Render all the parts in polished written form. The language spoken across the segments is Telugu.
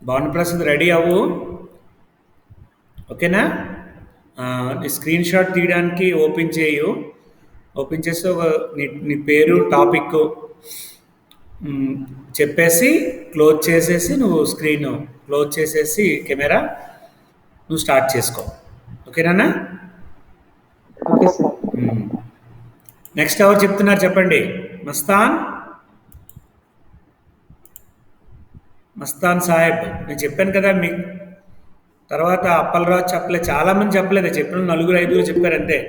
భానుప్రసాద్ రెడీ అవ్వు. ఓకేనా? నీ స్క్రీన్ షాట్ తీయడానికి ఓపెన్ చేయు. ఓపెన్ చేసి నీ పేరు టాపిక్ మ్, చెప్పేసి క్లోజ్ చేసేసి నువ్వు స్క్రీన్ క్లోజ్ చేసేసి కెమెరా నువ్వు స్టార్ట్ చేసుకో. ఓకేనా? Okay sir. నెక్స్ట్ ఎవరు చెప్తున్నారు చెప్పండి. మస్తాన్ మస్తాన్ సాహెబ్, నేను చెప్పాను కదా మీకు. తర్వాత అప్పలరాజు చెప్పలేదు, చాలామంది చెప్పలేదు, చెప్పిన నలుగురు ఐదుగురు చెప్పారు అంతే.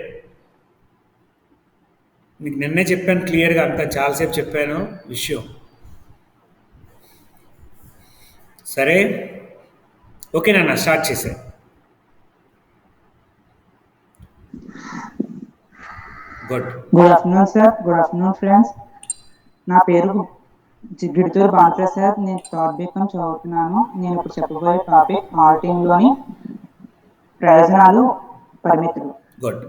మీకు నిన్నే చెప్పాను క్లియర్గా, అంతా చాలాసేపు చెప్పాను విషయం. సరే, ఓకేనా? స్టార్ట్ చేసే. Good. Good afternoon sir. Good afternoon friends. నా పేరు గిడుతూరు భానుప్రసాద్. నేను థర్డ్ బీకామ్ చదువుతున్నాను. నేను ఇప్పుడు చెప్పబోయే టాపిక్ ఆడిటింగ్లోని ప్రయోజనాలు, పరిమితులు. గుడ్.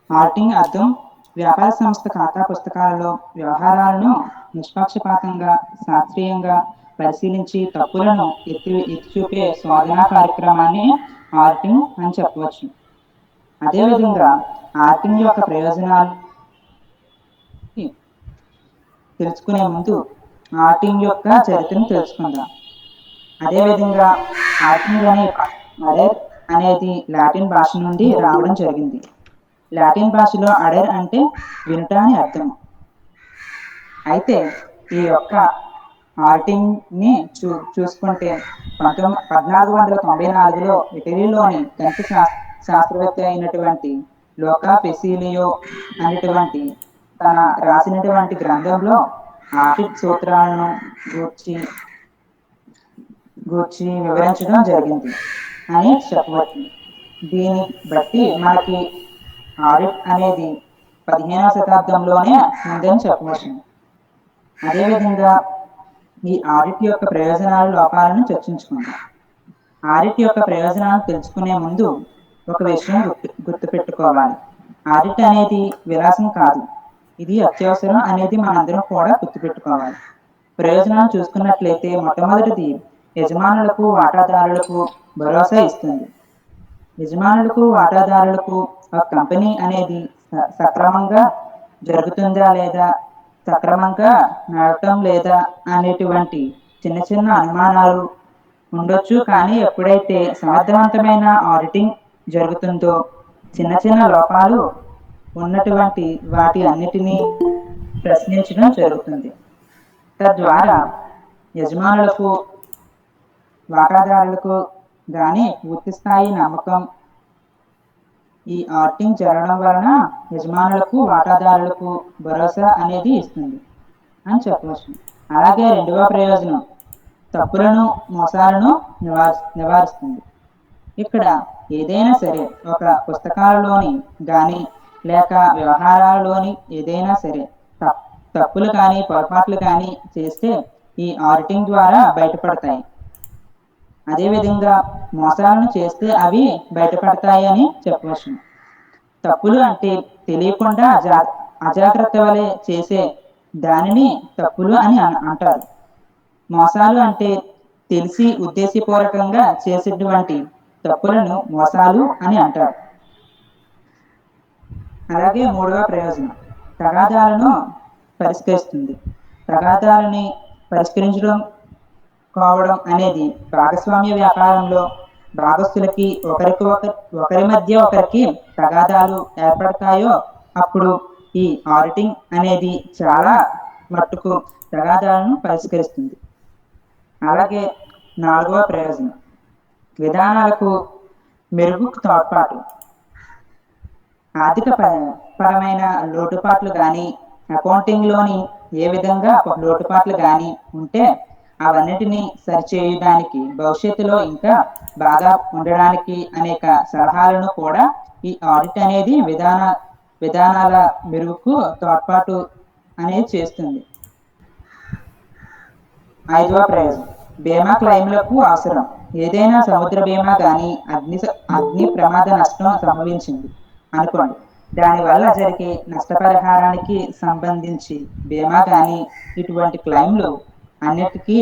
ఆడిటింగ్ అర్థం వ్యాపార సంస్థ ఖాతా పుస్తకాలలో వ్యవహారాలను నిష్పక్షపాతంగా, శాస్త్రీయంగా పరిశీలించి తప్పులను ఎత్తిచూపే శోధనా కార్యక్రమాన్ని ఆడిటింగ్ అని చెప్పవచ్చు. అదేవిధంగా ఆడిటింగ్ యొక్క ప్రయోజనాలు తెలుసుకునే ముందు ఆడిటింగ్ యొక్క చరిత్రను తెలుసుకుందాం. అదేవిధంగా ఆడిటింగ్ అడెర్ అనేది లాటిన్ భాష నుండి రావడం జరిగింది. లాటిన్ భాషలో అడెర్ అంటే వినుట అని అర్థం. అయితే ఈ యొక్క ఆడిటింగ్ ని చూసుకుంటే 1494లో ఇటలీలోని గణిత శాస్త్రవేత్త అయినటువంటి లోకా పెసిలియో అనేటువంటి తన రాసినటువంటి గ్రంథంలో ఆడిట్ సూత్రాలను గూర్చి వివరించడం జరిగింది అని చెప్పవచ్చు. దీన్ని బట్టి మనకి ఆడిట్ అనేది 15వ శతాబ్దంలోనే ఉందని చెప్పవచ్చు. అదేవిధంగా ఈ ఆడిట్ యొక్క ప్రయోజనాలు, లోపాలను చర్చించుకుందాం. ఆడిట్ యొక్క ప్రయోజనాలు తెలుసుకునే ముందు ఒక విషయం గుర్తుపెట్టుకోవాలి. ఆడిట్ అనేది విలాసం కాదు, ఇది అత్యవసరం అనేది మనందరం కూడా గుర్తుపెట్టుకోవాలి. ప్రయోజనాలు చూసుకున్నట్లయితే మొట్టమొదటిది యజమానులకు, వాటాదారులకు భరోసా ఇస్తుంది. యజమానులకు, వాటాదారులకు ఒక కంపెనీ అనేది సక్రమంగా జరుగుతుందా లేదా, సక్రమంగా నడవటం లేదా అనేటువంటి చిన్న చిన్న అనుమానాలు ఉండొచ్చు. కానీ ఎప్పుడైతే సమర్థవంతమైన ఆడిటింగ్ జరుగుతుందో చిన్న చిన్న లోపాలు ఉన్నటువంటి వాటి అన్నిటినీ ప్రశ్నించడం జరుగుతుంది. తద్వారా యజమానులకు, వాటాదారులకు కానీ పూర్తి స్థాయి నమ్మకం ఈ ఆడిటింగ్ జరగడం వలన యజమానులకు, వాటాదారులకు భరోసా అనేది ఇస్తుంది అని చెప్పవచ్చు. అలాగే రెండవ ప్రయోజనం తప్పులను, మోసాలను నివారిస్తుంది. ఇక్కడ ఏదైనా సరే ఒక పుస్తకాలలోని కానీ లేక వ్యవహారాలలోని ఏదైనా సరే తప్పులు కానీ పొరపాట్లు కానీ చేస్తే ఈ ఆడిటింగ్ ద్వారా బయటపడతాయి. అదేవిధంగా మోసాలను చేస్తే అవి బయటపడతాయి అని చెప్పవచ్చు. తప్పులు అంటే తెలియకుండా అజాగ్రత్త వలె చేసే దానిని తప్పులు అని అంటారు. మోసాలు అంటే తెలిసి ఉద్దేశపూర్వకంగా చేసేటువంటి తప్పులను మోసాలు అని అంటారు. అలాగే మూడవ ప్రయోజనం తగాదాలను పరిష్కరిస్తుంది. తగాదాలని పరిష్కరించడం కావడం అనేది భాగస్వామ్య వ్యాపారంలో భాగస్తులకి ఒకరి మధ్య ఒకరికి తగాదాలు ఏర్పడతాయో అప్పుడు ఈ ఆడిటింగ్ అనేది చాలా మట్టుకు తగాదాలను పరిష్కరిస్తుంది. అలాగే నాలుగవ ప్రయోజనం విధానాలకు మెరుగు తోడ్పాటు. ఆర్థిక పరమైన లోటుపాట్లు కానీ, అకౌంటింగ్లోని ఏ విధంగా లోటుపాట్లు కానీ ఉంటే అవన్నిటినీ సరిచేయడానికి, భవిష్యత్తులో ఇంకా బాగా ఉండడానికి అనేక సలహాలను కూడా ఈ ఆడిట్ అనేది విధానాల మెరుగుకు తోడ్పాటు అనేది చేస్తుంది. ఐదవ ప్రయోజనం బీమా క్లెయిమ్లకు అవసరం. ఏదైనా సముద్ర బీమా కానీ అగ్ని ప్రమాద నష్టం సంభవించింది అనుకోండి, దానివల్ల జరిగే నష్టపరిహారానికి సంబంధించి బీమా కానీ ఇటువంటి క్లెయిమ్లు అన్నిటికీ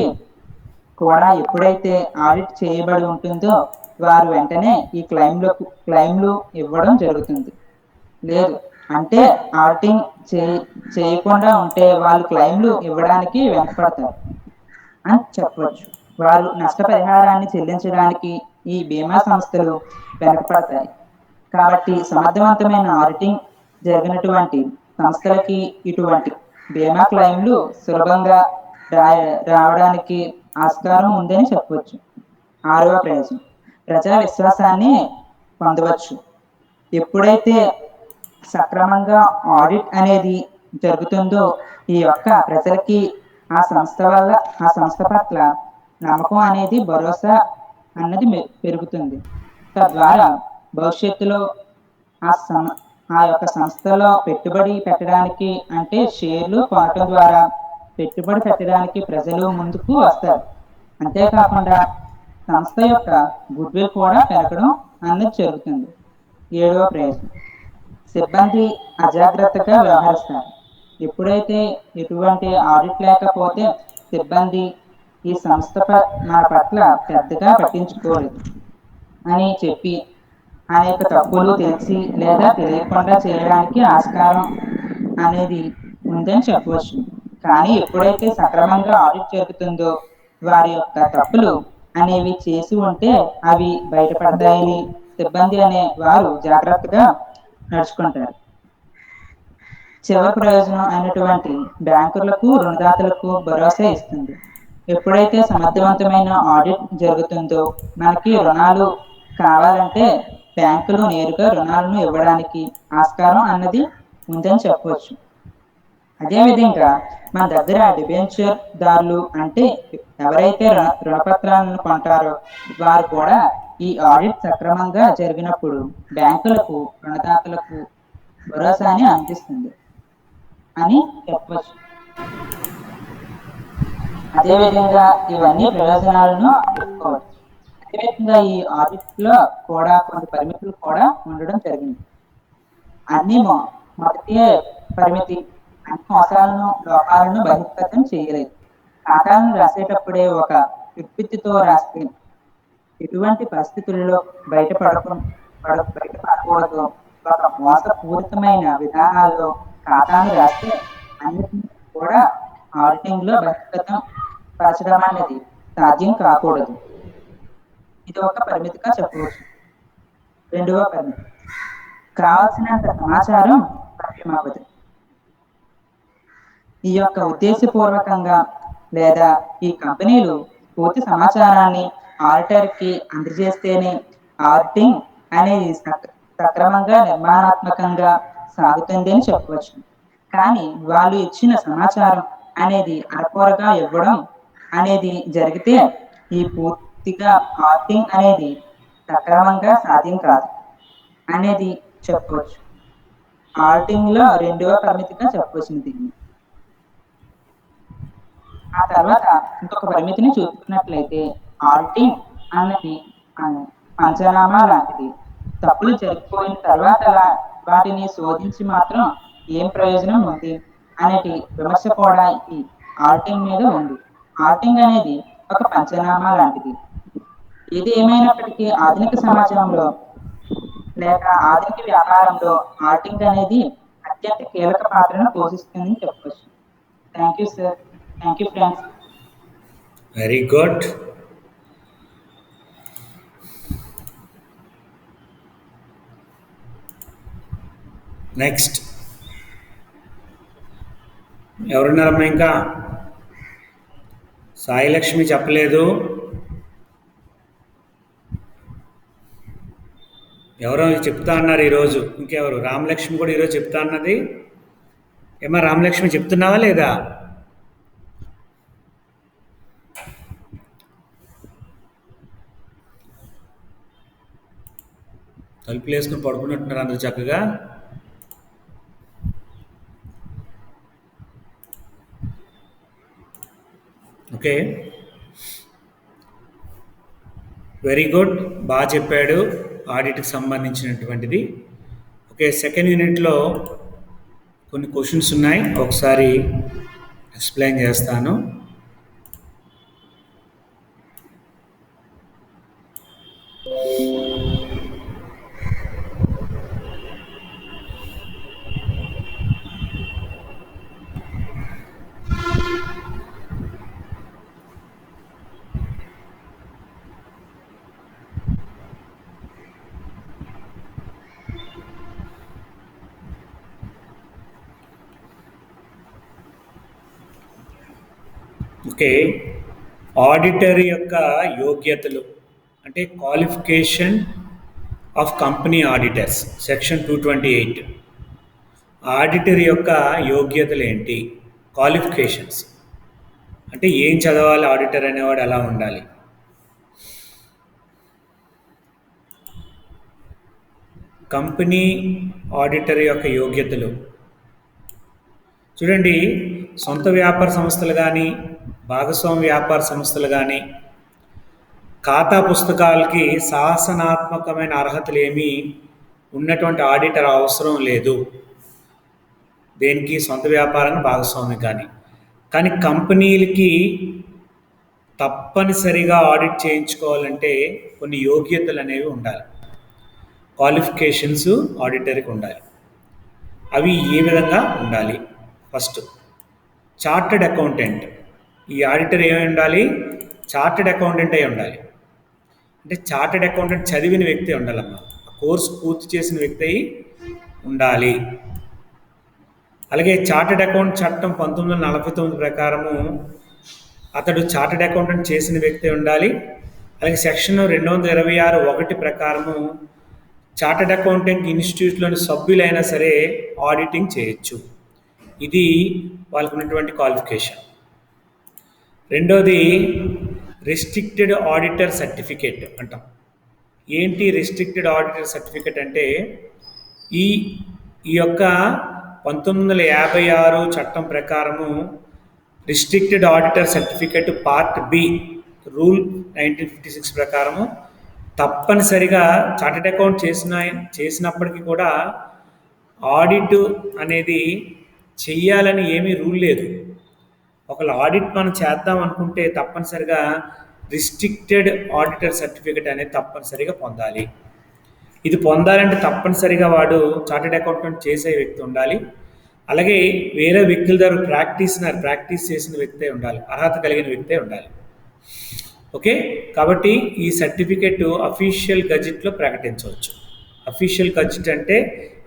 కూడా ఎప్పుడైతే ఆడిట్ చేయబడి ఉంటుందో వారు వెంటనే ఈ క్లెయిమ్లు ఇవ్వడం జరుగుతుంది. లేదు అంటే ఆడిటింగ్ చేయకుండా ఉంటే వాళ్ళు క్లెయిమ్లు ఇవ్వడానికి వెనకపడతారు అని చెప్పవచ్చు. వారు నష్టపరిహారాన్ని చెల్లించడానికి ఈ బీమా సంస్థలు వెనకపడతాయి. కాబట్టి సమర్థవంతమైన ఆడిటింగ్ జరిగినటువంటి సంస్థలకి ఇటువంటి బీమా క్లెయిమ్లు సులభంగా రావడానికి ఆస్కారం ఉందని చెప్పవచ్చు. 6వ ప్రయోజనం, ప్రజా విశ్వాసాన్ని పొందవచ్చు. ఎప్పుడైతే సక్రమంగా ఆడిట్ అనేది జరుగుతుందో ఈ యొక్క ప్రజలకి ఆ సంస్థ పట్ల నమ్మకం అనేది, భరోసా అన్నది పెరుగుతుంది. తద్వారా భవిష్యత్తులో ఆ యొక్క సంస్థలో పెట్టుబడి పెట్టడానికి, అంటే షేర్లు కొనటం ద్వారా పెట్టుబడి పెట్టడానికి ప్రజలు ముందుకు వస్తారు. అంతేకాకుండా సంస్థ యొక్క గుడ్విల్ కూడా పెరగడం అన్నది జరుగుతుంది. 7వ ప్రయోజనం, సిబ్బంది అజాగ్రత్తగా వ్యవహరిస్తారు. ఎప్పుడైతే ఎటువంటి ఆడిట్ లేకపోతే సిబ్బంది ఈ సంస్థ మన పట్ల పెద్దగా పట్టించుకోలేదు అని చెప్పి అనేక తప్పులు తెలిసి లేదా తెలియకుండా చేయడానికి ఆస్కారం అనేది ఉందని చెప్పవచ్చు. కానీ ఎప్పుడైతే సక్రమంగా ఆడిట్ జరుగుతుందో వారి యొక్క తప్పులు అనేవి చేసి ఉంటే అవి బయటపడతాయని సిబ్బంది అనే వారు జాగ్రత్తగా నడుచుకుంటారు. చివరి ప్రయోజనం అయినటువంటి బ్యాంకులకు, రుణదాతలకు భరోసా ఇస్తుంది. ఎప్పుడైతే సమర్థవంతమైన ఆడిట్ జరుగుతుందో మనకి రుణాలు కావాలంటే బ్యాంకులు నేరుగా రుణాలను ఇవ్వడానికి ఆస్కారం అన్నది ఉందని చెప్పవచ్చు. అదేవిధంగా మన దగ్గర డిబెంచర్ దారులు అంటే ఎవరైతే రుణపత్రాలను కొంటారో వారు కూడా ఈ ఆడిట్ సక్రమంగా జరిగినప్పుడు బ్యాంకులకు, రుణదాతలకు భరోసాని అందిస్తుంది అని చెప్పవచ్చు. అదేవిధంగా ఇవన్నీ ప్రయోజనాలను చెప్పుకోవచ్చు. అదేవిధంగా ఈ ఆడిట్ లో కూడా కొన్ని పరిమితులు కూడా ఉండడం జరిగింది. అన్ని మొదటి పరిమితి, అన్ని మోసాలను, లోపాలను బహిర్గతం చేయలేదు. ఖాతాలను రాసేటప్పుడే ఒక యుక్తితో రాస్తే ఎటువంటి పరిస్థితుల్లో బయటపడకూడదు. ఒక మోసపూరితమైన విధానాల్లో ఖాతాను రాస్తే అన్నిటినీ కూడా ఆడిటింగ్ లో బహిర్గతం పరచడం అనేది సాధ్యం కాకూడదు. ఇది ఒక పరిమితిగా చెప్పవచ్చు. 2వ పరిమితి, కావాల్సినంత సమాచారం లభ్యమవ్వదు. ఈ యొక్క ఉద్దేశపూర్వకంగా లేదా ఈ కంపెనీలు పూర్తి సమాచారాన్ని ఆడిటర్ కి అందజేస్తేనే ఆడిటింగ్ అనేది సక్రమంగా, నిర్మాణాత్మకంగా సాగుతుంది అని చెప్పవచ్చు. కానీ వాళ్ళు ఇచ్చిన సమాచారం అనేది అరకొరగా ఇవ్వడం అనేది జరిగితే ఈ పూర్తిగా ఆడిటింగ్ అనేది సక్రమంగా సాధ్యం కాదు అనేది చెప్పవచ్చు. ఆడిటింగ్ లో 2వ పరిమితిగా చెప్పవచ్చింది దీన్ని. ఆ తర్వాత ఇంకొక పరిమితిని చూసుకున్నట్లయితే ఆడిటింగ్ అన్నది పంచనామా లాంటిది. తప్పులు జరిగిపోయిన తర్వాత వాటిని శోధించి మాత్రం ఏం ప్రయోజనం ఉంది అనేది విమర్శ కూడా ఈ ఆడిటింగ్ మీద ఉంది. ఆడిటింగ్ అనేది ఒక పంచనామా లాంటిది. ఇది ఏమైనప్పటికీ ఆధునిక సమాజంలో లేక ఆధునిక వ్యాపారంలో ఆడిటింగ్ అనేది అత్యంత కీలక పాత్రను పోషిస్తుందని చెప్పవచ్చు. Thank you sir. Thank you friends. Very good. Next ఎవరున్నారమ్మా? ఇంకా సాయిలక్ష్మి చెప్పలేదు. ఎవరో చెప్తా అన్నారు ఈరోజు. ఇంకెవరు? రామలక్ష్మి కూడా ఈరోజు చెప్తా అన్నది. ఏమా రామలక్ష్మి చెప్తున్నావా లేదా? తలుపులు వేసుకుని పడుకున్నట్టున్నారు అందరు చక్కగా. ఓకే, వెరీ గుడ్, బాగా చెప్పాడు. ఆడిట్కి సంబంధించినటువంటిది ఓకే, సెకండ్ యూనిట్లో కొన్ని క్వశ్చన్స్ ఉన్నాయి, ఒకసారి ఎక్స్ప్లెయిన్ చేస్తాను. ఓకే, ఆడిటర్ యొక్క యోగ్యతలు అంటే qualification of company auditors, section 228. Auditor యొక్క యోగ్యతలు ఏంటి, క్వాలిఫికేషన్స్ అంటే ఏం చదవాలి, ఆడిటర్ అనేవాడు ఎలా ఉండాలి. కంపెనీ ఆడిటర్ యొక్క యోగ్యతలు చూడండి, సొంత వ్యాపార సంస్థలు కానీ భాగస్వామ్య వ్యాపార సంస్థలు కానీ ఖాతా పుస్తకాలకి శాసనాత్మకమైన అర్హతలు ఏమీ ఉన్నటువంటి ఆడిటర్ అవసరం లేదు. దేనికి, సొంత వ్యాపారాన్ని భాగస్వామి కానీ కంపెనీలకి తప్పనిసరిగా ఆడిట్ చేయించుకోవాలంటే కొన్ని యోగ్యతలు అనేవి ఉండాలి, క్వాలిఫికేషన్స్ ఆడిటర్కి ఉండాలి. అవి ఏ విధంగా ఉండాలి? First, chartered accountant. ఈ ఆడిటర్ ఏమై ఉండాలి? చార్టర్డ్ అకౌంటెంట్ అయి ఉండాలి. అంటే చార్టర్డ్ అకౌంటెంట్ చదివిన వ్యక్తి ఉండాలమ్మా, కోర్సు పూర్తి చేసిన వ్యక్తి అయి ఉండాలి. అలాగే చార్టర్డ్ అకౌంట్ చట్టం 1949 ప్రకారము అతడు చార్టర్డ్ అకౌంటెంట్ చేసిన వ్యక్తి ఉండాలి. అలాగే సెక్షన్ 226(1) ప్రకారము చార్టర్డ్ అకౌంటెంట్ ఇన్స్టిట్యూట్లోని సభ్యులైనా సరే ఆడిటింగ్ చేయొచ్చు. ఇది వాళ్ళకు ఉన్నటువంటి క్వాలిఫికేషన్. రెండోది, రిస్ట్రిక్టెడ్ ఆడిటర్ సర్టిఫికేట్ అంటాం. ఏంటి రిస్ట్రిక్టెడ్ ఆడిటర్ సర్టిఫికేట్ అంటే ఈ యొక్క 1956 చట్టం ప్రకారము restricted auditor certificate part B rule 1956 ప్రకారము తప్పనిసరిగా చార్టెడ్ అకౌంట్ చేసినప్పటికీ కూడా ఆడిట్ అనేది చెయ్యాలని ఏమీ రూల్ లేదు. ఒకవేళ ఆడిట్ మనం చేద్దాం అనుకుంటే తప్పనిసరిగా రిస్ట్రిక్టెడ్ ఆడిటర్ సర్టిఫికేట్ అనేది తప్పనిసరిగా పొందాలి. ఇది పొందాలంటే తప్పనిసరిగా వాడు చార్టెడ్ అకౌంటెంట్ చేసే వ్యక్తి ఉండాలి. అలాగే వేరే వ్యక్తుల ద్వారా ప్రాక్టీస్ చేసిన వ్యక్తే ఉండాలి, అర్హత కలిగిన వ్యక్తే ఉండాలి. ఓకే, కాబట్టి ఈ సర్టిఫికేట్ అఫీషియల్ గజెట్లో ప్రకటించవచ్చు. అఫీషియల్ గజెట్ అంటే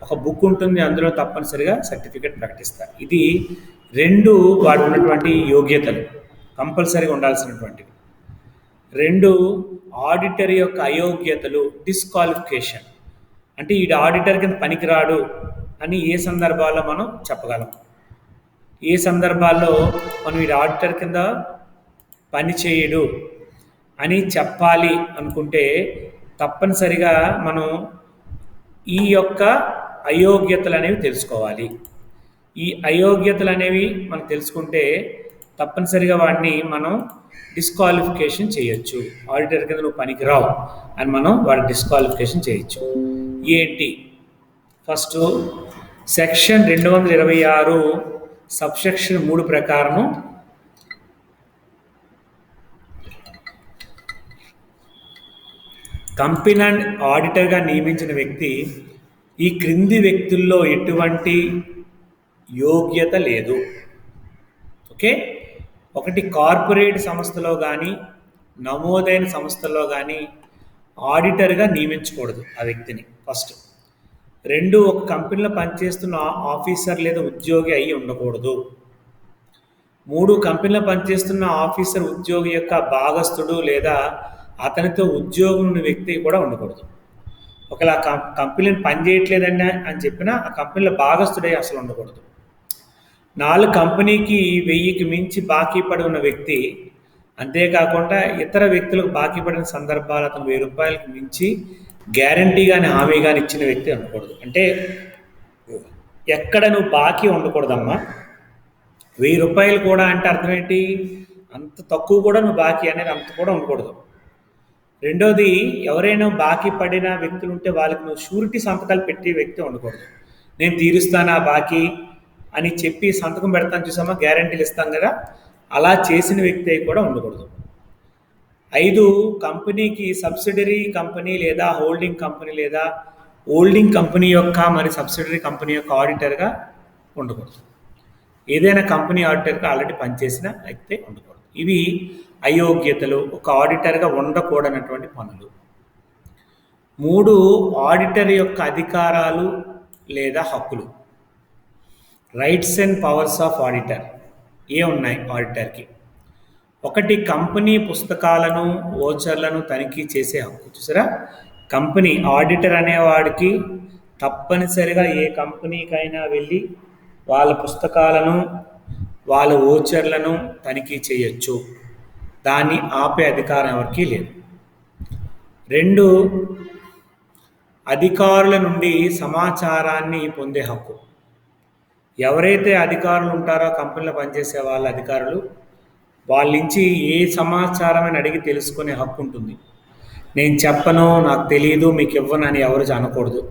ఒక బుక్ ఉంటుంది, అందులో తప్పనిసరిగా సర్టిఫికేట్ ప్రకటిస్తారు. ఇది రెండు వాడు ఉన్నటువంటి యోగ్యతలు కంపల్సరీగా ఉండాల్సినటువంటివి. రెండు, ఆడిటర్ యొక్క అయోగ్యతలు, డిస్క్వాలిఫికేషన్. అంటే ఈ ఆడిటర్ కింద పనికిరాడు అని ఏ సందర్భాల్లో మనం చెప్పగలం? ఏ సందర్భాల్లో మనం ఈ ఆడిటర్ కింద పని చేయడు అని చెప్పాలి అనుకుంటే తప్పనిసరిగా మనం ఈ యొక్క అయోగ్యతలు అనేవి తెలుసుకోవాలి. ఈ అయోగ్యతలు అనేవి మనం తెలుసుకుంటే తప్పనిసరిగా వాడిని మనం డిస్క్వాలిఫికేషన్ చేయొచ్చు. ఆడిటర్ కింద నువ్వు పనికిరావు అని మనం వాడి డిస్క్వాలిఫికేషన్ చేయొచ్చు. ఏంటి? ఫస్ట్, సెక్షన్ 226 సబ్సెక్షన్ 3 ప్రకారము కంపెనీ అండ్ ఆడిటర్గా నియమించిన వ్యక్తి ఈ క్రింది వ్యక్తుల్లో ఎటువంటి యోగ్యత లేదు. ఓకే, ఒకటి, కార్పొరేట్ సంస్థలో కానీ నమోదైన సంస్థల్లో కానీ ఆడిటర్గా నియమించకూడదు ఆ వ్యక్తిని. ఫస్ట్. రెండు, ఒక కంపెనీలో పనిచేస్తున్న ఆఫీసర్ లేదా ఉద్యోగి అయి ఉండకూడదు. మూడు, కంపెనీలో పనిచేస్తున్న ఆఫీసర్ ఉద్యోగి యొక్క భాగస్థుడు లేదా అతనితో ఉద్యోగం ఉన్న వ్యక్తి కూడా ఉండకూడదు. ఒకవేళ కంపెనీని పనిచేయట్లేదండి అని చెప్పినా ఆ కంపెనీలో భాగస్థుడై అసలు ఉండకూడదు. 4, కంపెనీకి 1000కి మించి బాకీ పడి ఉన్న వ్యక్తి, అంతేకాకుండా ఇతర వ్యక్తులకు బాకీ పడిన సందర్భాలు అతను 1000 రూపాయలకు మించి గ్యారంటీ కానీ హామీ కానీ ఇచ్చిన వ్యక్తి ఉండకూడదు. అంటే ఎక్కడ నువ్వు బాకీ ఉండకూడదమ్మా. 1000 రూపాయలు కూడా అంటే అర్థం ఏంటి? అంత తక్కువ కూడా నువ్వు బాకీ అనేది అంత కూడా ఉండకూడదు. రెండోది, ఎవరైనా బాకీ పడిన వ్యక్తులు ఉంటే వాళ్ళకి నువ్వు షూరిటీ సంతకాలు పెట్టే వ్యక్తి ఉండకూడదు. నేను తీరుస్తాను ఆ బాకీ అని చెప్పి సంతకం పెడతాను చూసామా, గ్యారంటీలు ఇస్తాం కదా, అలా చేసిన వ్యక్తి అయి కూడా ఉండకూడదు. 5, కంపెనీకి సబ్సిడరీ కంపెనీ లేదా హోల్డింగ్ కంపెనీ లేదా హోల్డింగ్ కంపెనీ యొక్క మరి సబ్సిడరీ కంపెనీ యొక్క ఆడిటర్గా ఉండకూడదు. ఏదైనా కంపెనీ ఆడిటర్గా ఆల్రెడీ పనిచేసిన అయితే ఉండకూడదు. ఇవి అయోగ్యతలు, ఒక ఆడిటర్గా ఉండకూడనటువంటి పనులు. 3, ఆడిటర్ యొక్క అధికారాలు లేదా హక్కులు. Rights and powers of auditor ఉన్నాయి ఆడిటర్కి. 1, కంపెనీ పుస్తకాలను, ఓచర్లను తనిఖీ చేసే హక్కు. చూసారా, కంపెనీ ఆడిటర్ అనేవాడికి తప్పనిసరిగా ఏ కంపెనీకైనా వెళ్ళి వాళ్ళ పుస్తకాలను, వాళ్ళ ఓచర్లను తనిఖీ చేయొచ్చు. దాన్ని ఆపే అధికారం ఎవరికీ లేదు. 2, అధికారుల నుండి సమాచారాన్ని పొందే హక్కు. ఎవరైతే అధికారులు ఉంటారో కంపెనీలో పనిచేసే వాళ్ళ అధికారులు, వాళ్ళ నుంచి ఏ సమాచారమైన అడిగి తెలుసుకునే హక్కు ఉంటుంది. నేను చెప్పను, నాకు తెలియదు, మీకు ఇవ్వను అని ఎవరు అనకూడదు.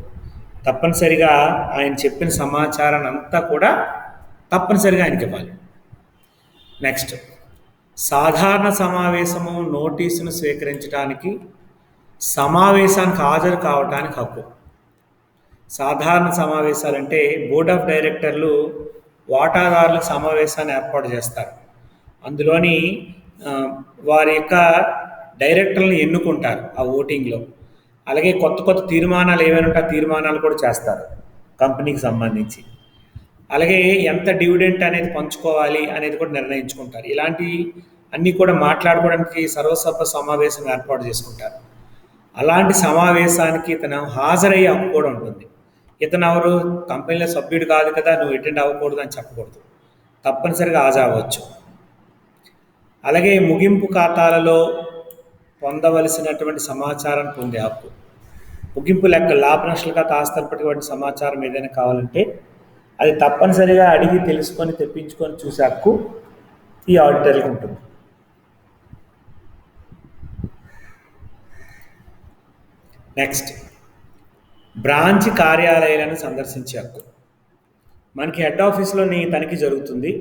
తప్పనిసరిగా ఆయన చెప్పిన సమాచారాన్ని అంతా కూడా తప్పనిసరిగా ఆయనకి ఇవ్వాలి. నెక్స్ట్, సాధారణ సమావేశము నోటీసును స్వీకరించడానికి, సమావేశానికి హాజరు కావడానికి హక్కు. సాధారణ సమావేశాలంటే బోర్డ్ ఆఫ్ డైరెక్టర్లు వాటాదారుల సమావేశాన్ని ఏర్పాటు చేస్తారు. అందులోని వారి యొక్క డైరెక్టర్లను ఎన్నుకుంటారు ఆ ఓటింగ్లో. అలాగే కొత్త కొత్త తీర్మానాలు ఏమైనా ఉంటే ఆ తీర్మానాలు కూడా చేస్తారు కంపెనీకి సంబంధించి. అలాగే ఎంత డివిడెంట్ అనేది పంచుకోవాలి అనేది కూడా నిర్ణయించుకుంటారు. ఇలాంటి అన్నీ కూడా మాట్లాడుకోవడానికి సర్వసభ్య సమావేశం ఏర్పాటు చేసుకుంటారు. అలాంటి సమావేశానికి ఇతను హాజరయ్యే హక్కు కూడా ఉంటుంది. ఇతను ఎవరు, కంపెనీలో సభ్యుడు కాదు కదా, నువ్వు అటెండ్ అవ్వకూడదు అని చెప్పకూడదు, తప్పనిసరిగా హాజరవ్వచ్చు. అలాగే ముగింపు ఖాతాలలో పొందవలసినటువంటి సమాచారం పొందే హక్కు. ముగింపు లెక్క, లాభ నష్టాల ఖాతా, ఆస్తులపటి సమాచారం ఏదైనా కావాలంటే అది తప్పనిసరిగా అడిగి తెలుసుకొని తెప్పించుకొని చూసే హక్కు ఈ ఆడిటర్లకు ఉంటుంది. నెక్స్ట్, బ్రాంచ్ కార్యాలయాలను సందర్శించే హక్కు. మనకి హెడ్ ఆఫీస్లోని తనిఖీ జరుగుతుంది.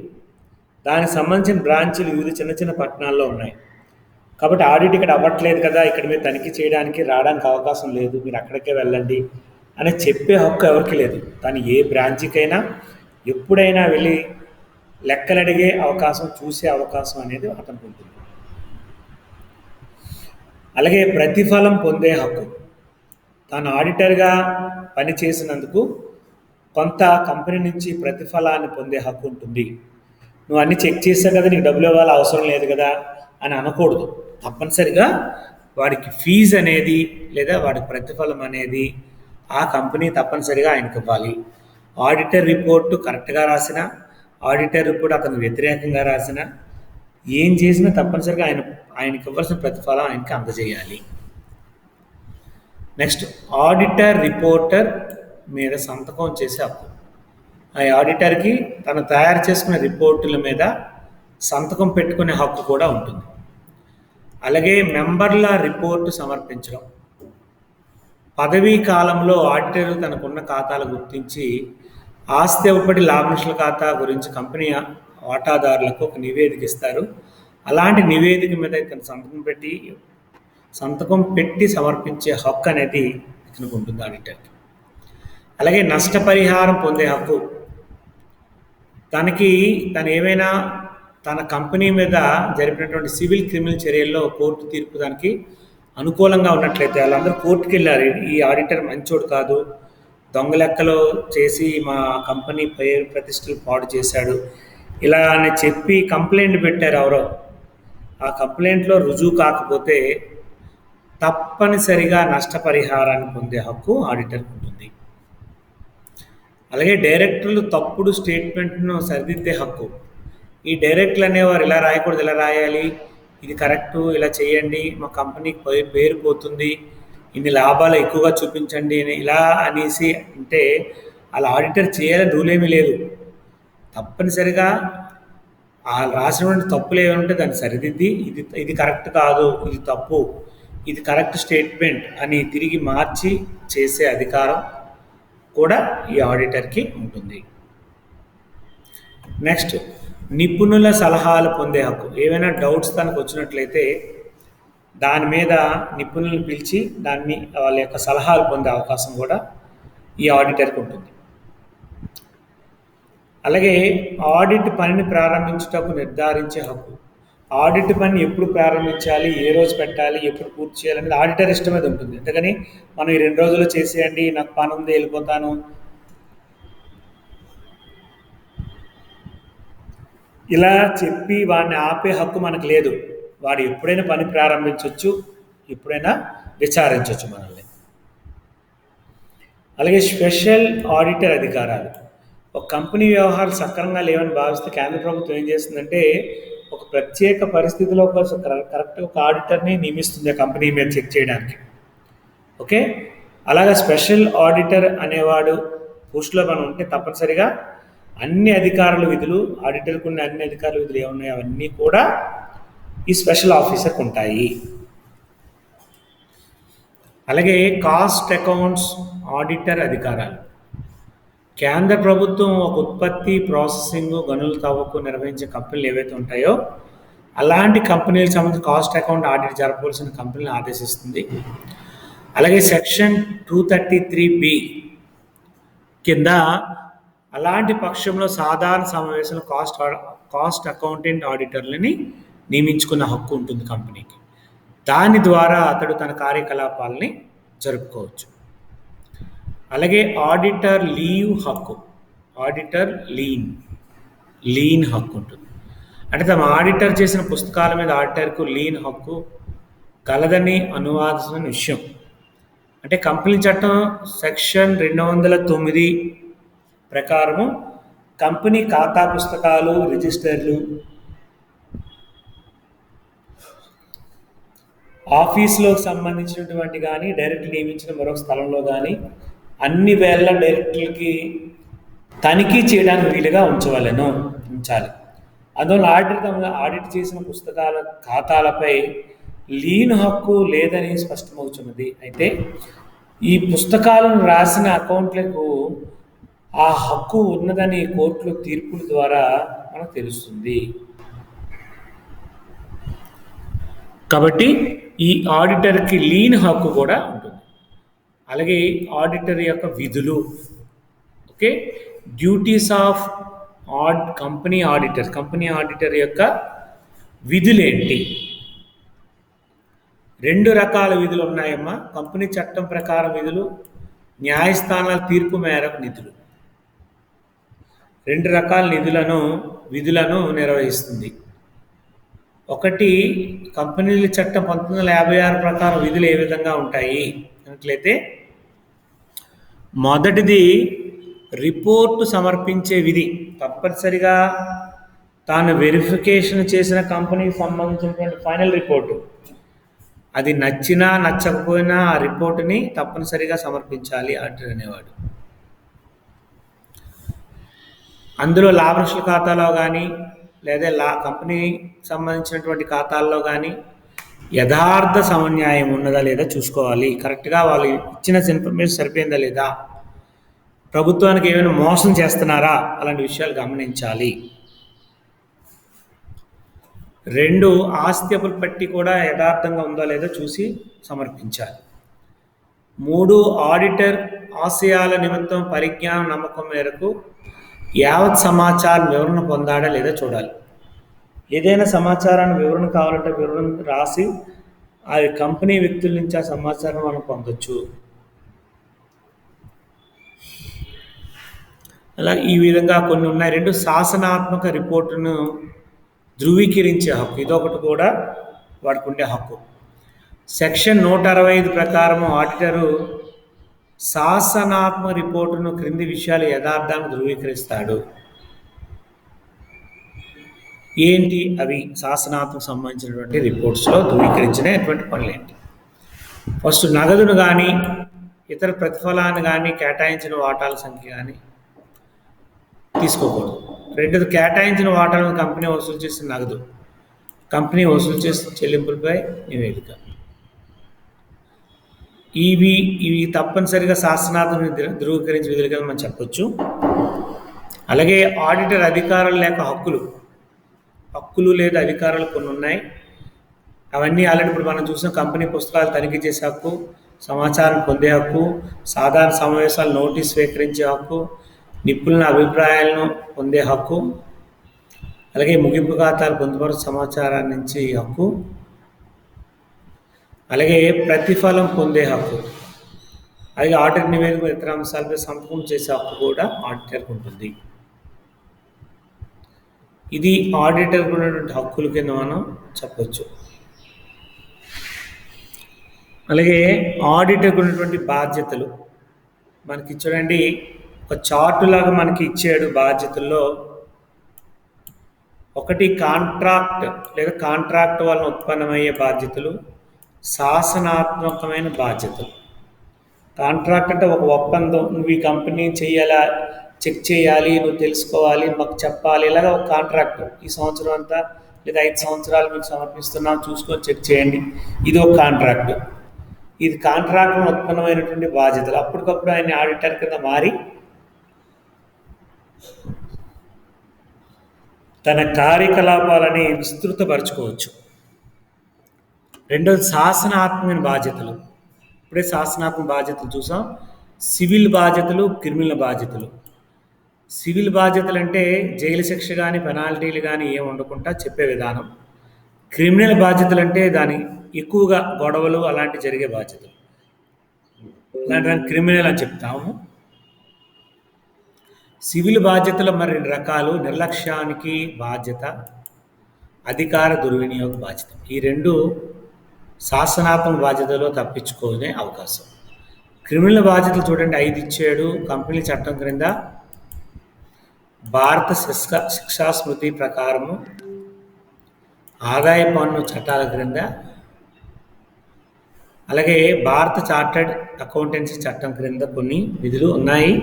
దానికి సంబంధించిన బ్రాంచ్లు వివిధ చిన్న చిన్న పట్టణాల్లో ఉన్నాయి. కాబట్టి ఆడిట్ ఇక్కడ అవ్వట్లేదు కదా, ఇక్కడ మీరు తనిఖీ చేయడానికి రావడానికి అవకాశం లేదు, మీరు అక్కడికే వెళ్ళండి అని చెప్పే హక్కు ఎవరికి లేదు. కానీ ఏ బ్రాంచ్కైనా ఎప్పుడైనా వెళ్ళి లెక్కలు అడిగే అవకాశం, చూసే అవకాశం అనేది అతనికి ఉంటుంది. అలాగే ప్రతిఫలం పొందే హక్కు. తాను ఆడిటర్గా పనిచేసినందుకు కొంత కంపెనీ నుంచి ప్రతిఫలాన్ని పొందే హక్కు ఉంటుంది. నువ్వు అన్నీ చెక్ చేసావు కదా, నీకు డబ్బులు ఇవ్వాలి అవసరం లేదు కదా అని అనకూడదు. తప్పనిసరిగా వాడికి ఫీజు అనేది లేదా వాడికి ప్రతిఫలం అనేది ఆ కంపెనీ తప్పనిసరిగా ఆయనకు ఇవ్వాలి. ఆడిటర్ రిపోర్టు కరెక్ట్గా రాసిన, ఆడిటర్ రిపోర్ట్ అతనికి వ్యతిరేకంగా రాసిన, ఏం చేసినా తప్పనిసరిగా ఆయనకి ఇవ్వాల్సిన ప్రతిఫలం ఆయనకి అందజేయాలి. నెక్స్ట్, ఆడిటర్ రిపోర్టర్ మీద సంతకం చేసే హక్కు. ఆ ఆడిటర్కి తను తయారు చేసుకున్న రిపోర్టుల మీద సంతకం పెట్టుకునే హక్కు కూడా ఉంటుంది. అలాగే మెంబర్ల రిపోర్టు సమర్పించడం. పదవీ కాలంలో ఆడిటర్ తనకున్న ఖాతాలు గుర్తించి ఆస్తి ఇవ్వబడి లాభ నష్టాల ఖాతా గురించి కంపెనీ వాటాదారులకు ఒక నివేదిక ఇస్తారు. అలాంటి నివేదిక మీద ఇతను సంతకం పెట్టి సమర్పించే హక్కు అనేది ఇతనికి ఉంటుంది ఆడిటర్కి. అలాగే నష్టపరిహారం పొందే హక్కు. తను ఏమైనా తన కంపెనీ మీద జరిపినటువంటి సివిల్ క్రిమినల్ చర్యల్లో కోర్టు తీర్పు దానికి అనుకూలంగా ఉన్నట్లయితే వాళ్ళందరూ కోర్టుకు వెళ్ళారు, ఈ ఆడిటర్ మంచోడు కాదు, దొంగ లెక్కలో చేసి మా కంపెనీ పేరు ప్రతిష్టలు పాడు చేశాడు ఇలా అని చెప్పి కంప్లైంట్ పెట్టారు ఎవరో. ఆ కంప్లైంట్లో రుజువు కాకపోతే తప్పనిసరిగా నష్టపరిహారాన్ని పొందే హక్కు ఆడిటర్కి ఉంటుంది. అలాగే డైరెక్టర్లు తప్పుడు స్టేట్మెంట్ను సరిదిద్దే హక్కు. ఈ డైరెక్టర్లు అనేవారు ఇలా రాయకూడదు, ఇలా రాయాలి, ఇది కరెక్టు, ఇలా చేయండి, మా కంపెనీకి పేరు పోతుంది, ఇన్ని లాభాలు ఎక్కువగా చూపించండి అని ఇలా అనేసి అంటే అలా ఆడిటర్ చేయాలని రూల్ ఏమీ లేదు. తప్పనిసరిగా ఆ రాసినటువంటి తప్పులు ఏమైనా ఉంటే దాన్ని సరిదిద్ది ఇది కరెక్ట్ కాదు, ఇది తప్పు, ఇది కరెక్ట్ స్టేట్మెంట్ అని తిరిగి మార్చి చేసే అధికారం కూడా ఈ ఆడిటర్కి ఉంటుంది. నెక్స్ట్, నిపుణుల సలహాలు పొందే హక్కు. ఏవైనా డౌట్స్ తనకు వచ్చినట్లయితే దాని మీద నిపుణులను పిలిచి వాళ్ళ యొక్క సలహాలు పొందే అవకాశం కూడా ఈ ఆడిటర్కి ఉంటుంది. అలాగే ఆడిట్ పనిని ప్రారంభించుటకు నిర్ధారించే హక్కు. ఆడిట్ పని ఎప్పుడు ప్రారంభించాలి, ఏ రోజు పెట్టాలి, ఎప్పుడు పూర్తి చేయాలనేది ఆడిటర్ ఇష్టం మీద ఉంటుంది. అందుకని మనం ఈ 2 రోజుల్లో చేసేయండి, నాకు పని ఉంది వెళ్ళిపోతాను, ఇలా చెప్పి వాడిని ఆపే హక్కు మనకు లేదు. వాడు ఎప్పుడైనా పని ప్రారంభించవచ్చు, ఎప్పుడైనా విచారించవచ్చు మనల్ని. అలాగే స్పెషల్ ఆడిటర్ అధికారాలు. ఒక కంపెనీ వ్యవహారాలు సక్రమంగా లేవని భావిస్తే కేంద్ర ప్రభుత్వం ఏం చేస్తుందంటే ఒక ప్రత్యేక పరిస్థితిలో కరెక్ట్ ఒక ఆడిటర్ని నియమిస్తుంది ఆ కంపెనీ మీద చెక్ చేయడానికి. ఓకే, అలాగే స్పెషల్ ఆడిటర్ అనేవాడు పోస్టులో మనం ఉంటే తప్పనిసరిగా అన్ని అధికారుల విధులు, ఆడిటర్కు ఉన్న అన్ని అధికారుల విధులు ఏమున్నాయో అవన్నీ కూడా ఈ స్పెషల్ ఆఫీసర్కి ఉంటాయి. అలాగే కాస్ట్ అకౌంట్స్ ఆడిటర్ అధికారాలు. కేంద్ర ప్రభుత్వం ఒక ఉత్పత్తి, ప్రాసెసింగ్, గనుల తవ్వకు నిర్వహించే కంపెనీలు ఏవైతే ఉంటాయో అలాంటి కంపెనీలకు సంబంధించి కాస్ట్ అకౌంట్ ఆడిట్ జరపవలసిన కంపెనీలను ఆదేశిస్తుంది. అలాగే సెక్షన్ 233B కింద అలాంటి పక్షంలో సాధారణ సమావేశంలో కాస్ట్ అకౌంటెంట్ ఆడిటర్లని నియమించుకున్న హక్కు ఉంటుంది కంపెనీకి. దాని ద్వారా అతడు తన కార్యకలాపాలని జరుపుకోవచ్చు. అలాగే ఆడిటర్ లీవ్ హక్కు, ఆడిటర్ లీన్ హక్కు ఉంటుంది. అంటే తమ ఆడిటర్ చేసిన పుస్తకాల మీద ఆడిటర్కు లీన్ హక్కు కలదని అనువాదించిన విషయం. అంటే కంపెనీ చట్టం సెక్షన్ 209 ప్రకారము కంపెనీ ఖాతా పుస్తకాలు, రిజిస్టర్లు, ఆఫీసులోకి సంబంధించినటువంటి కానీ డైరెక్ట్ నియమించిన మరొక స్థలంలో కానీ అన్ని వేళ డైరెక్టర్లకి తనిఖీ చేయడానికి వీలుగా ఉంచాలి. అందువల్ల ఆడిట్ చేసిన పుస్తకాల ఖాతాలపై లీన్ హక్కు లేదని స్పష్టమవుతున్నది. అయితే ఈ పుస్తకాలను రాసిన అకౌంట్లకు ఆ హక్కు ఉన్నదని కోర్టులో తీర్పుల ద్వారా మనకు తెలుస్తుంది. కాబట్టి ఈ ఆడిటర్కి లీన్ హక్కు కూడా ఉంటుంది. అలాగే ఆడిటర్ యొక్క విధులు, okay, duties of company auditor యొక్క విధులేంటి? 2 రకాల విధులు ఉన్నాయమ్మా. కంపెనీ చట్టం ప్రకారం విధులు, న్యాయస్థానాల తీర్పు మేరకు నిధులు. 2 రకాల విధులను నిర్వహిస్తుంది. ఒకటి, కంపెనీల చట్టం 1956 ప్రకారం విధులు ఏ విధంగా ఉంటాయి అన్నట్లయితే, మొదటిది రిపోర్టు సమర్పించే విధి. తప్పనిసరిగా తాను వెరిఫికేషన్ చేసిన కంపెనీకి సంబంధించినటువంటి ఫైనల్ రిపోర్టు అది నచ్చినా నచ్చకపోయినా ఆ రిపోర్టుని తప్పనిసరిగా సమర్పించాలి ఆడిటర్ అనేవాడు. అందులో లాభనష్ట ఖాతాలో కానీ లేదా కంపెనీ సంబంధించినటువంటి ఖాతాల్లో కానీ యథార్థ సమన్యాయం ఉన్నదా లేదా చూసుకోవాలి. కరెక్ట్గా వాళ్ళు ఇచ్చిన ఇన్ఫర్మేషన్ సరిపోయిందా లేదా, ప్రభుత్వానికి ఏమైనా మోసం చేస్తున్నారా, అలాంటి విషయాలు గమనించాలి. 2, ఆస్తి అప్పుల పట్టి కూడా యథార్థంగా ఉందో లేదో చూసి సమర్పించాలి. 3, ఆడిటర్ ఆశయాల నిమిత్తం పరిజ్ఞానం, నమ్మకం మేరకు యావత్ సమాచారం వివరణ పొందాడా లేదా చూడాలి. ఏదైనా సమాచారాన్ని వివరణ కావాలంటే వివరణ రాసి ఆ కంపెనీ వ్యక్తుల నుంచి ఆ సమాచారం మనం పొందొచ్చు. అలా ఈ విధంగా కొన్ని ఉన్నాయి. 2, శాసనాత్మక రిపోర్టును ధృవీకరించే హక్కు, ఇదొకటి కూడా వాడికి ఉండే హక్కు. సెక్షన్ 165 ప్రకారం ఆడిటరు శాసనాత్మక రిపోర్టును క్రింది విషయాలు యథార్థాన్ని ధృవీకరిస్తాడు. ఏంటి అవి? శాసనాత్మక సంబంధించినటువంటి రిపోర్ట్స్లో ధృవీకరించినటువంటి పనులేంటి? ఫస్ట్, నగదును కానీ ఇతర ప్రతిఫలాన్ని కానీ కేటాయించిన వాటాల సంఖ్య కానీ తీసుకోకూడదు. 2, కేటాయించిన వాటాలను కంపెనీ వసూలు చేసిన నగదు, కంపెనీ వసూలు చేసిన చెల్లింపులపై నివేదిక. ఇవి ఇవి తప్పనిసరిగా శాసనాత్మక ధృవీకరించే విధులు కింద మనం చెప్పొచ్చు. అలాగే ఆడిటర్ అధికారాలు లేక హక్కులు లేదా అధికారాలు కొన్ని ఉన్నాయి. అవన్నీ ఆల్రెడీ ఇప్పుడు మనం చూసిన కంపెనీ పుస్తకాలు తనిఖీ చేసే హక్కు, సమాచారం పొందే హక్కు, సాధారణ సమావేశాలు నోటీస్ స్వీకరించే హక్కు, నిపుణుల అభిప్రాయాలను పొందే హక్కు, అలాగే ముగింపు ఖాతాలు పొందుపరచు సమాచారాన్ని నుంచి హక్కు, అలాగే ప్రతిఫలం పొందే హక్కు, అలాగే ఆడిటర్ నివేదిక ఇతర అంశాలపై సంతకం చేసే హక్కు కూడా ఆడిటర్కి ఉంటుంది. ఇది ఆడిటర్కి ఉన్నటువంటి హక్కుల కింద మనం చెప్పొచ్చు. అలాగే ఆడిటర్కి ఉన్నటువంటి బాధ్యతలు మనకి చూడండి, ఒక చార్టు లాగా మనకి ఇచ్చాడు. బాధ్యతల్లో ఒకటి కాంట్రాక్ట్ లేదా కాంట్రాక్ట్ వలన ఉత్పన్నమయ్యే బాధ్యతలు, శాసనాత్మకమైన బాధ్యతలు. కాంట్రాక్ట్ అంటే ఒక ఒప్పందం, నువ్వు ఈ కంపెనీ చెయ్యాలా, చెక్ చేయాలి, నువ్వు తెలుసుకోవాలి, మాకు చెప్పాలి, ఇలాగ ఒక కాంట్రాక్ట్. ఈ సంవత్సరం అంతా లేదా 5 సంవత్సరాలు మీకు సమర్పిస్తున్నాం, చూసుకొని చెక్ చేయండి, ఇది ఒక కాంట్రాక్ట్. ఇది కాంట్రాక్ట్ ఉత్పన్నమైనటువంటి బాధ్యతలు. అప్పటికప్పుడు ఆయన ఆడిటర్ కింద మారి తన కార్యకలాపాలని విస్తృతపరచుకోవచ్చు. రెండోది శాసనాత్మక బాధ్యతలు. ఇప్పుడే శాసనాత్మక బాధ్యతలు చూసాం. సివిల్ బాధ్యతలు, క్రిమినల్ బాధ్యతలు. సివిల్ బాధ్యతలు అంటే జైలు శిక్ష కానీ పెనాల్టీలు కానీ ఏం ఉండకుండా చెప్పే విధానం. క్రిమినల్ బాధ్యతలు అంటే దాని ఎక్కువగా గొడవలు అలాంటి జరిగే బాధ్యతలు, అలాంటి దాన్ని క్రిమినల్ అని చెప్తాము. సివిల్ బాధ్యతలు మరి 2 రకాలు: నిర్లక్ష్యానికి బాధ్యత, అధికార దుర్వినియోగ బాధ్యత. ఈ 2 శాసనాత్మక బాధ్యతలో తప్పించుకునే అవకాశం. క్రిమినల్ బాధ్యతలు చూడండి, 5 ఇచ్చాడు. కంపెనీ చట్టం క్రింద, భారత శిక్షా స్మృతి ప్రకారము, ఆదాయ పన్ను చట్టాల క్రింద, అలాగే భారత చార్టర్డ్ అకౌంటెన్సీ చట్టం క్రింద కొన్ని విధులు ఉన్నాయి.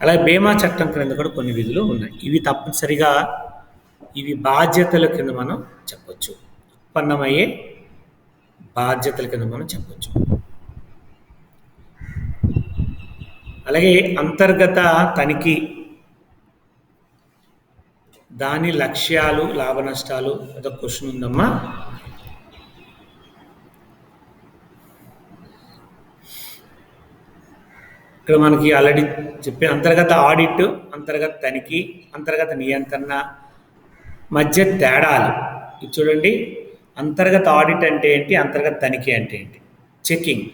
అలాగే బీమా చట్టం క్రింద కూడా కొన్ని విధులు ఉన్నాయి. ఇవి తప్పనిసరిగా ఇవి బాధ్యతల కింద మనం చెప్పొచ్చు, ఉత్పన్నమయ్యే బాధ్యతల కింద మనం చెప్పొచ్చు. అలాగే అంతర్గత తనిఖీ, దాని లక్ష్యాలు, లాభ నష్టాలు, అదొక క్వశ్చన్ ఉందమ్మా. ఇక్కడ మనకి ఆల్రెడీ చెప్పే అంతర్గత ఆడిట్, అంతర్గత తనిఖీ, అంతర్గత నియంత్రణ మధ్య తేడాలు ఇది చూడండి. అంతర్గత ఆడిట్ అంటే ఏంటి, అంతర్గత తనిఖీ అంటే ఏంటి? చెకింగ్.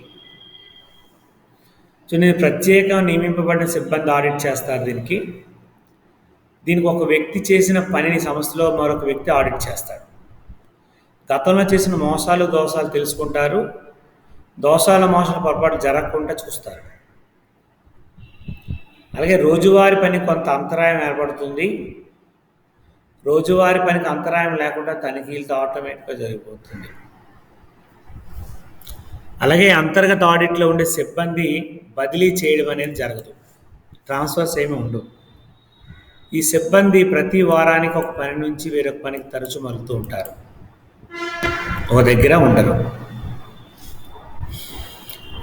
నేను ప్రత్యేకంగా నియమింపబడిన సిబ్బంది ఆడిట్ చేస్తారు. దీనికి ఒక వ్యక్తి చేసిన పనిని సంస్థలో మరొక వ్యక్తి ఆడిట్ చేస్తాడు. గతంలో చేసిన మోసాలు దోషాలు తెలుసుకుంటారు. దోషాల మోసాల పొరపాటు జరగకుండా చూస్తారు. అలాగే రోజువారీ పని కొంత అంతరాయం ఏర్పడుతుంది. రోజువారీ పనికి అంతరాయం లేకుండా తనిఖీలతో ఆటోమేటిక్గా జరిగిపోతుంది. అలాగే అంతర్గత ఆడిట్లో ఉండే సిబ్బంది బదిలీ చేయడం అనేది జరగదు, ట్రాన్స్ఫర్స్ ఏమి ఉండవు. ఈ సిబ్బంది ప్రతి వారానికి ఒక పని నుంచి వేరొక పనికి తరచు మలుతూ ఉంటారు, ఒక దగ్గర ఉండరు.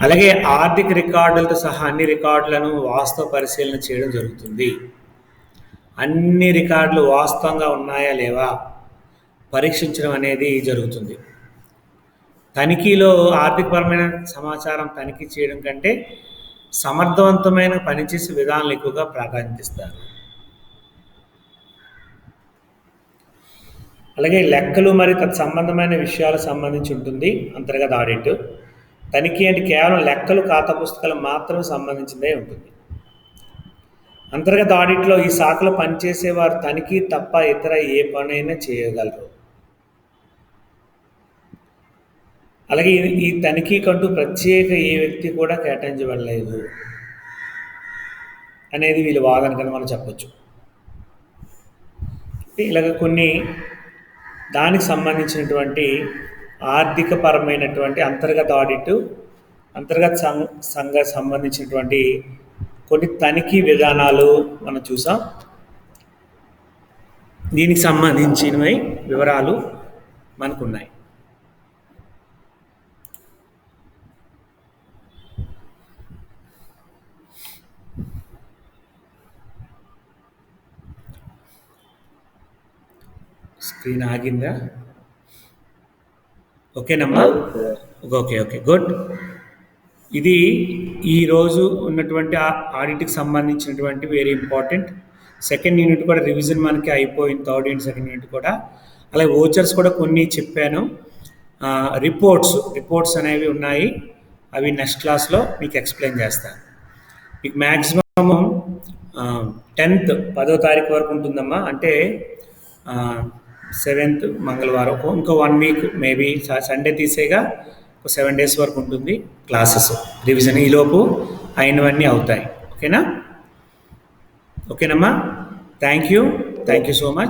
అలాగే ఆర్థిక రికార్డులతో సహా అన్ని రికార్డులను వాస్తవ పరిశీలన చేయడం జరుగుతుంది. అన్ని రికార్డులు వాస్తవంగా ఉన్నాయా లేవా పరీక్షించడం అనేది జరుగుతుంది. తనిఖీలో ఆర్థికపరమైన సమాచారం తనిఖీ చేయడం కంటే సమర్థవంతమైన పనిచేసే విధానాలు ఎక్కువగా ప్రాధాన్యత ఇస్తారు. అలాగే లెక్కలు మరియు తత్సంబంధమైన విషయాలకు సంబంధించి ఉంటుంది అంతర్గత ఆడిట్. తనిఖీ అంటే కేవలం లెక్కలు, ఖాతా పుస్తకాలు మాత్రమే సంబంధించిందే ఉంటుంది. అంతర్గత ఆడిట్లో ఈ శాఖలో పనిచేసేవారు తనిఖీ తప్ప ఇతర ఏ పనైనా చేయగలరు. అలాగే ఈ తనిఖీకంటూ ప్రత్యేక ఏ వ్యక్తి కూడా కేటాయించబడలేదు అనేది వీళ్ళ వాదన కింద మనం చెప్పచ్చు. ఇలాగ కొన్ని దానికి సంబంధించినటువంటి ఆర్థిక పరమైనటువంటి అంతర్గత ఆడిట్, అంతర్గత సంఘ సంబంధించినటువంటి కొన్ని తనిఖీ విధానాలు మనం చూసాం. దీనికి సంబంధించినవి వివరాలు మనకున్నాయి. స్క్రీన్ ఆగిందా? ఓకేనమ్మా? Okay okay good. ఇది ఈరోజు ఉన్నటువంటి ఆడిట్కి సంబంధించినటువంటి వెరీ ఇంపార్టెంట్. సెకండ్ యూనిట్ కూడా రివిజన్ మనకి అయిపోయింది, థర్డ్ యూనిట్ సెకండ్ యూనిట్ కూడా. అలాగే ఓచర్స్ కూడా కొన్ని చెప్పాను. రిపోర్ట్స్ అనేవి ఉన్నాయి, అవి నెక్స్ట్ క్లాస్లో మీకు ఎక్స్ప్లెయిన్ చేస్తాను. మీకు మ్యాక్సిమము 10th 10వ తారీఖు వరకు ఉంటుందమ్మా. అంటే 7th మంగళవారం, ఇంకో 1 వీక్ మేబీ సండే తీసేగా 7 days వరకు ఉంటుంది క్లాసెస్ రివిజన్. ఈలోపు అయినవన్నీ అవుతాయి. ఓకేనా? ఓకేనమ్మా? Thank you so much.